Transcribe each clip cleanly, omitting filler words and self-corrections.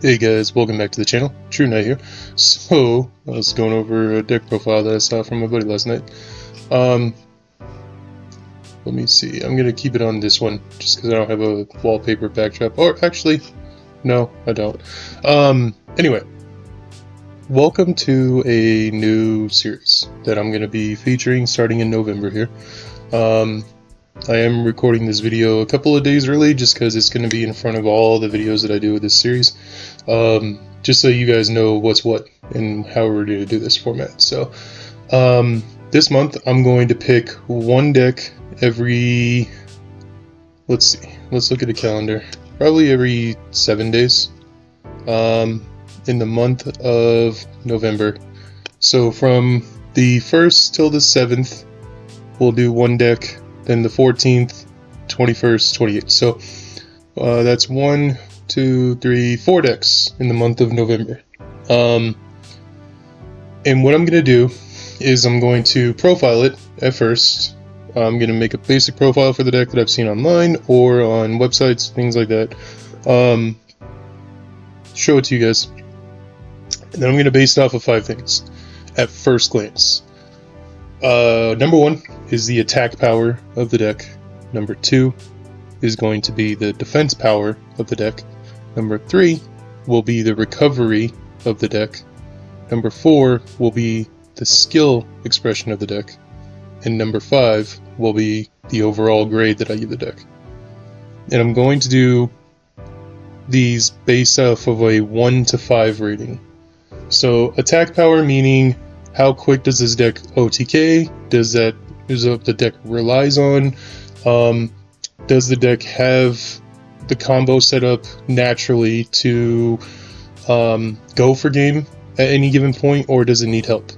Hey guys, welcome back to the channel. True Knight here. So, I was going over a deck profile that I saw from my buddy last night. Let me see. I'm gonna keep it on this one, just because I don't have a wallpaper backdrop. Or, actually, no, I don't. Anyway. Welcome to a new series that I'm gonna be featuring starting in November here. I am recording this video a couple of days early just because it's going to be in front of all the videos that I do with this series, just so you guys know what's what and how we're going to do this format. So this month I'm going to pick one deck every, let's see, let's look at the calendar, probably every 7 days in the month of November. So from the 1st till the 7th we'll do one deck, then the 14th, 21st, 28th. So that's 1, 2, 3, 4 decks in the month of November. And what I'm going to do is I'm going to profile it at first. I'm going to make a basic profile for the deck that I've seen online or on websites, things like that. Show it to you guys. And then I'm going to base it off of 5 things at first glance. Number 1 is the attack power of the deck. Number 2 is going to be the defense power of the deck. Number 3 will be the recovery of the deck. Number 4 will be the skill expression of the deck. And number 5 will be the overall grade that I give the deck. And I'm going to do these based off of a 1 to 5 rating. So attack power meaning how quick does this deck OTK? Does the deck relies on? Does the deck have the combo set up naturally to go for game at any given point, or does it need help?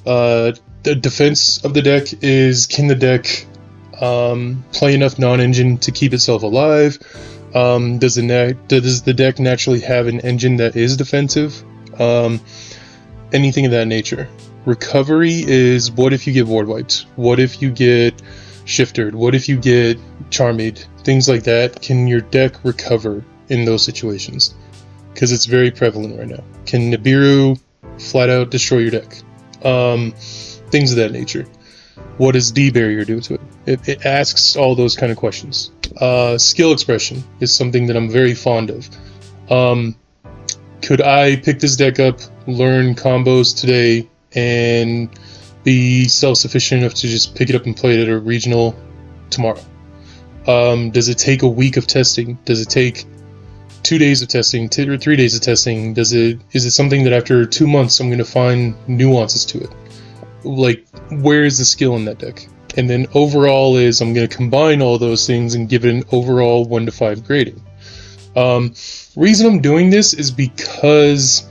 The defense of the deck is, can the deck play enough non-engine to keep itself alive? Does the deck naturally have an engine that is defensive? Anything of that nature. Recovery is, what if you get ward wiped? What if you get shifted? What if you get charmed? Things like that. Can your deck recover in those situations? Because it's very prevalent right now. Can Nibiru flat out destroy your deck? Things of that nature. What does D-barrier do to it? It asks all those kind of questions. Skill expression is something that I'm very fond of. Could I pick this deck up, learn combos today, and be self-sufficient enough to just pick it up and play it at a regional tomorrow? Does it take a week of testing? Does it take 2 days of testing, 2 or 3 days of testing? Is it something that after 2 months I'm going to find nuances to it? Like, where is the skill in that deck? And then overall is, I'm going to combine all those things and give it an overall 1 to 5 grading. Reason I'm doing this is because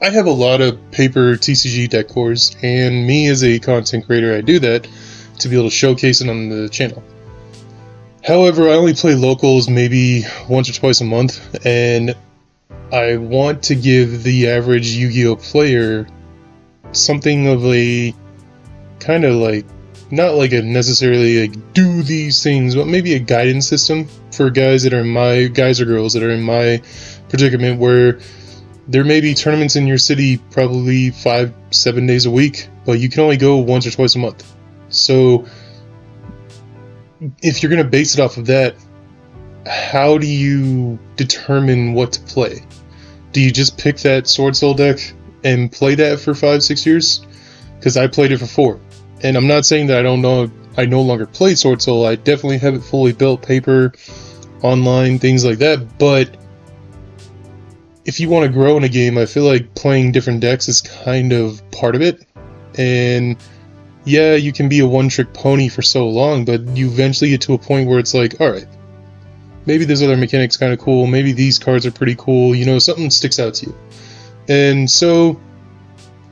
I have a lot of paper TCG deck cores, and me as a content creator, I do that to be able to showcase it on the channel. However, I only play locals maybe once or twice a month, and I want to give the average Yu-Gi-Oh player something of a kind of like, not like a necessarily like do these things, but maybe a guidance system for guys or girls that are in my predicament, where there may be tournaments in your city probably 5-7 days a week, but you can only go once or twice a month. So if you're going to base it off of that, how do you determine what to play? Do you just pick that Sword Soul deck and play that for 5-6 years? Because I played it for 4. And I'm not saying that I no longer play Sword Soul. I definitely have it fully built, paper, online, things like that. But if you want to grow in a game, I feel like playing different decks is kind of part of it. And yeah, you can be a one-trick pony for so long, but you eventually get to a point where it's like, alright, maybe this other mechanic's kind of cool, maybe these cards are pretty cool, you know, something sticks out to you. And so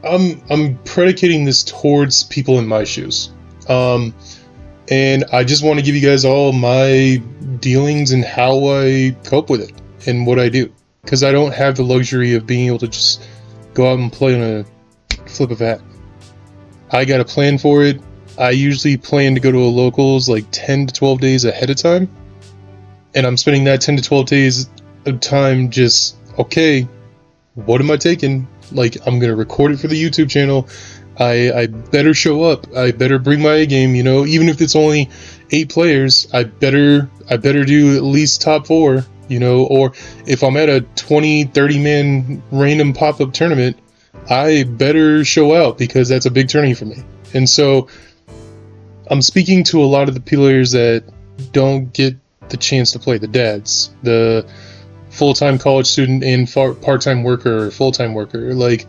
I'm predicating this towards people in my shoes. And I just want to give you guys all my dealings and how I cope with it and what I do. Because I don't have the luxury of being able to just go out and play on a flip of a hat. I got a plan for it. I usually plan to go to a locals like 10 to 12 days ahead of time. And I'm spending that 10 to 12 days of time just, okay, what am I taking? Like, I'm gonna record it for the YouTube channel. I better show up. I better bring my A game, you know, even if it's only 8 players, I better do at least top 4, you know, or if I'm at a 20, 30 man random pop-up tournament, I better show out because that's a big tourney for me. And so I'm speaking to a lot of the players that don't get the chance to play, the dads, the full-time college student and part-time worker or full-time worker. Like,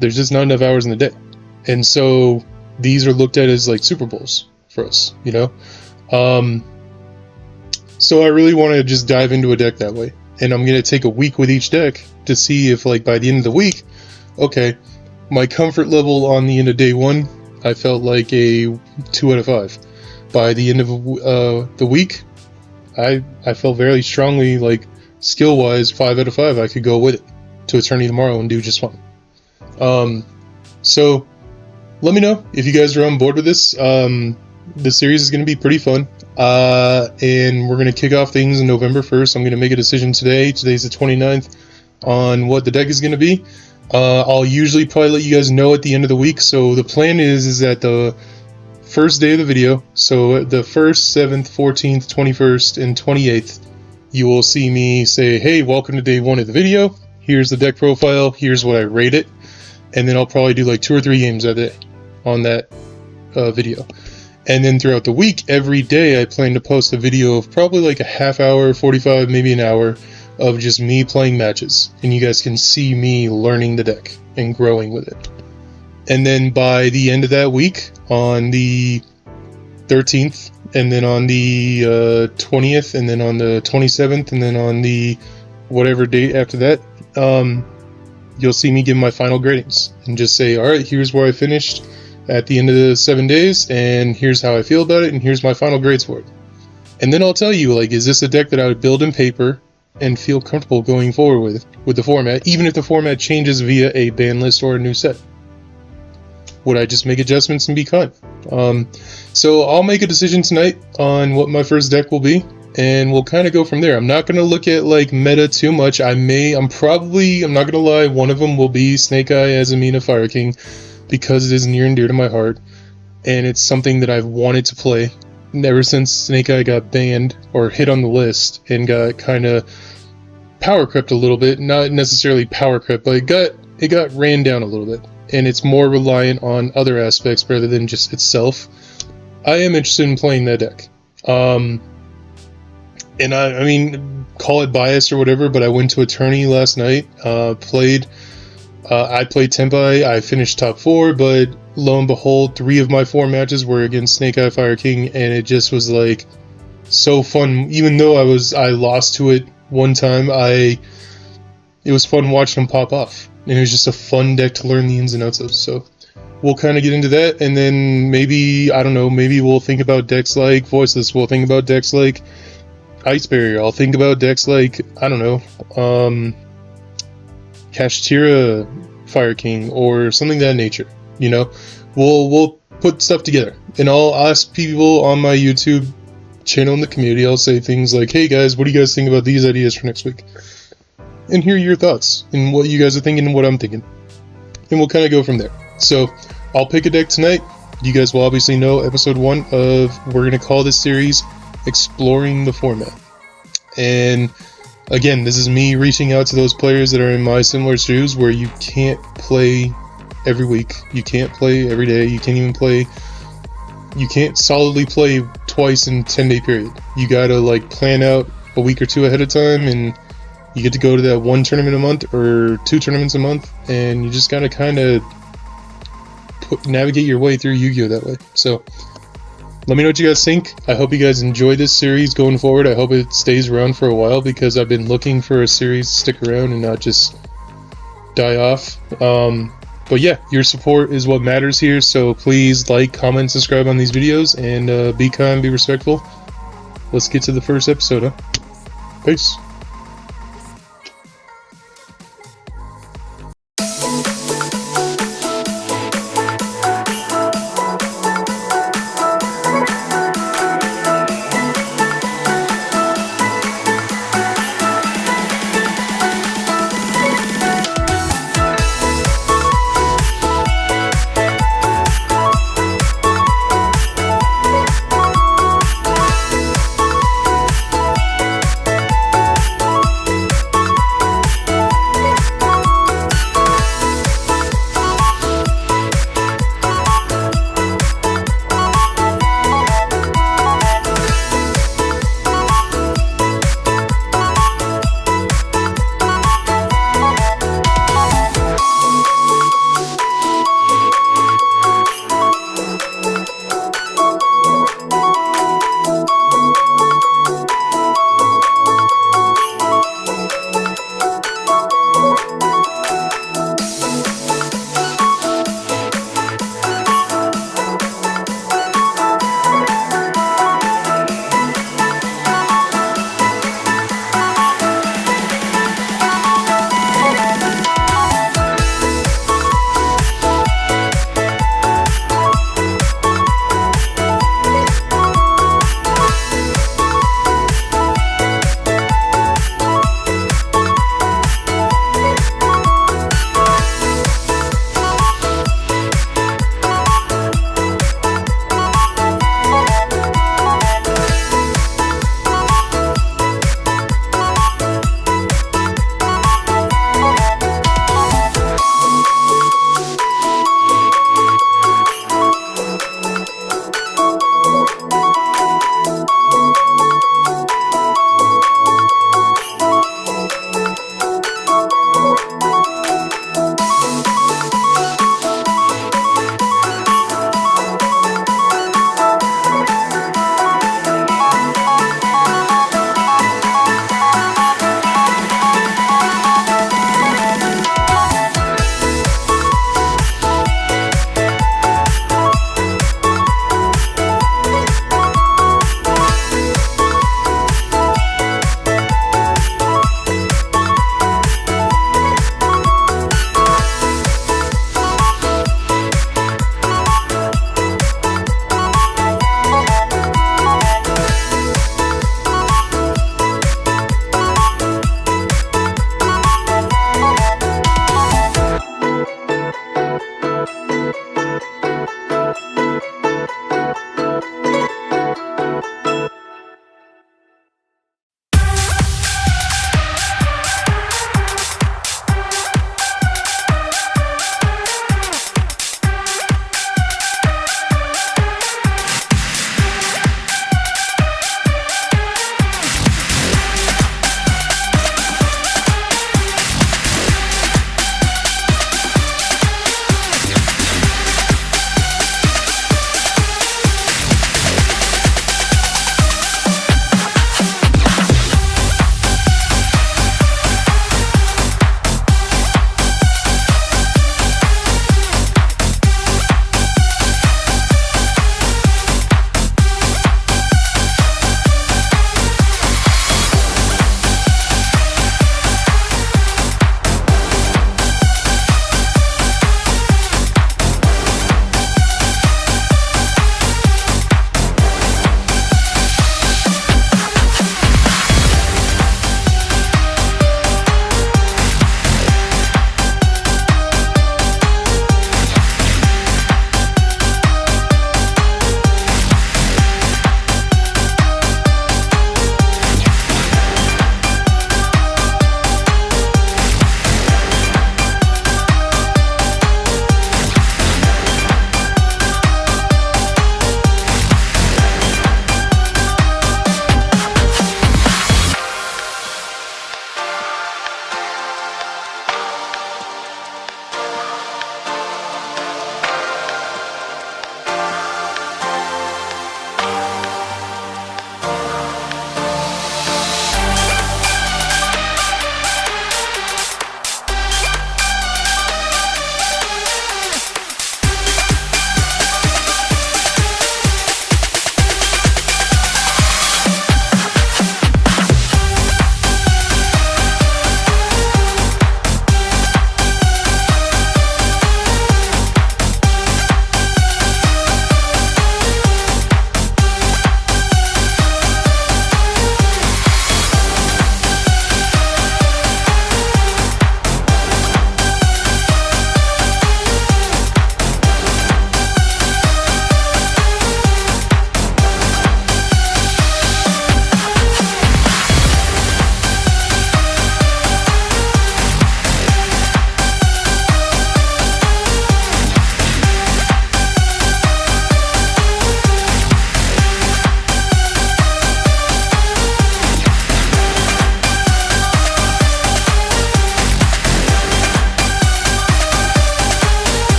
there's just not enough hours in the day, and so these are looked at as like Super Bowls for us, you know. So I really want to just dive into a deck that way, and I'm gonna take a week with each deck to see if, like, by the end of the week, okay, my comfort level on the end of day 1, I felt like a 2 out of 5. By the end of the week, I felt very strongly like skill-wise 5 out of 5. I could go with it to Eternity tomorrow and do just fine. So let me know if you guys are on board with this. The series is going to be pretty fun. And we're going to kick off things on November 1st. I'm going to make a decision today. Today's the 29th on what the deck is going to be. I'll usually probably let you guys know at the end of the week. So the plan is that the first day of the video, so the 1st, 7th, 14th, 21st, and 28th, you will see me say, hey, welcome to day 1 of the video. Here's the deck profile. Here's what I rate it. And then I'll probably do like 2 or 3 games a day on that video. And then throughout the week, every day I plan to post a video of probably like a half hour, 45, maybe an hour of just me playing matches. And you guys can see me learning the deck and growing with it. And then by the end of that week, on the 13th, and then on the 20th, and then on the 27th, and then on the whatever date after that, you'll see me give my final gradings and just say, all right, here's where I finished at the end of the 7 days, and here's how I feel about it, and here's my final grades for it. And then I'll tell you, like, is this a deck that I would build in paper and feel comfortable going forward with the format, even if the format changes via a ban list or a new set? Would I just make adjustments and be kind? So I'll make a decision tonight on what my first deck will be, and we'll kind of go from there. I'm not going to look at like meta too much. I'm not going to lie, one of them will be Snake Eye as Amina Fire King, because it is near and dear to my heart, and it's something that I've wanted to play ever since Snake Eye got banned or hit on the list and got kind of power crept a little bit. Not necessarily power crept, but it got ran down a little bit, and it's more reliant on other aspects rather than just itself. I am interested in playing that deck. And I mean, call it bias or whatever, but I went to a tourney last night, I played Tenpai, I finished top 4, but lo and behold, 3 of my 4 matches were against Snake Eye Fire King, and it just was like so fun. Even though I lost to it one time, it was fun watching him pop off, and it was just a fun deck to learn the ins and outs of. So we'll kind of get into that, and then maybe, I don't know, maybe we'll think about decks like Voiceless, we'll think about decks like Ice Barrier, I'll think about decks like, I don't know, Kashtira Fire King or something of that nature. You know, we'll put stuff together, and I'll ask people on my YouTube channel in the community. I'll say things like, hey guys, what do you guys think about these ideas for next week? And hear your thoughts and what you guys are thinking and what I'm thinking, and we'll kind of go from there. So I'll pick a deck tonight. You guys will obviously know episode 1 of, we're going to call this series Exploring the Format. And again, this is me reaching out to those players that are in my similar shoes, where you can't play every week, you can't play every day, you can't solidly play twice in a 10-day period. You gotta like plan out a week or 2 ahead of time, and you get to go to that 1 tournament a month or 2 tournaments a month, and you just gotta kind of navigate your way through Yu-Gi-Oh that way. So let me know what you guys think. I hope you guys enjoy this series going forward. I hope it stays around for a while, because I've been looking for a series to stick around and not just die off. But yeah, your support is what matters here, so please like, comment, subscribe on these videos, and be kind, be respectful. Let's get to the first episode, huh? Peace.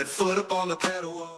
that foot up on the pedal.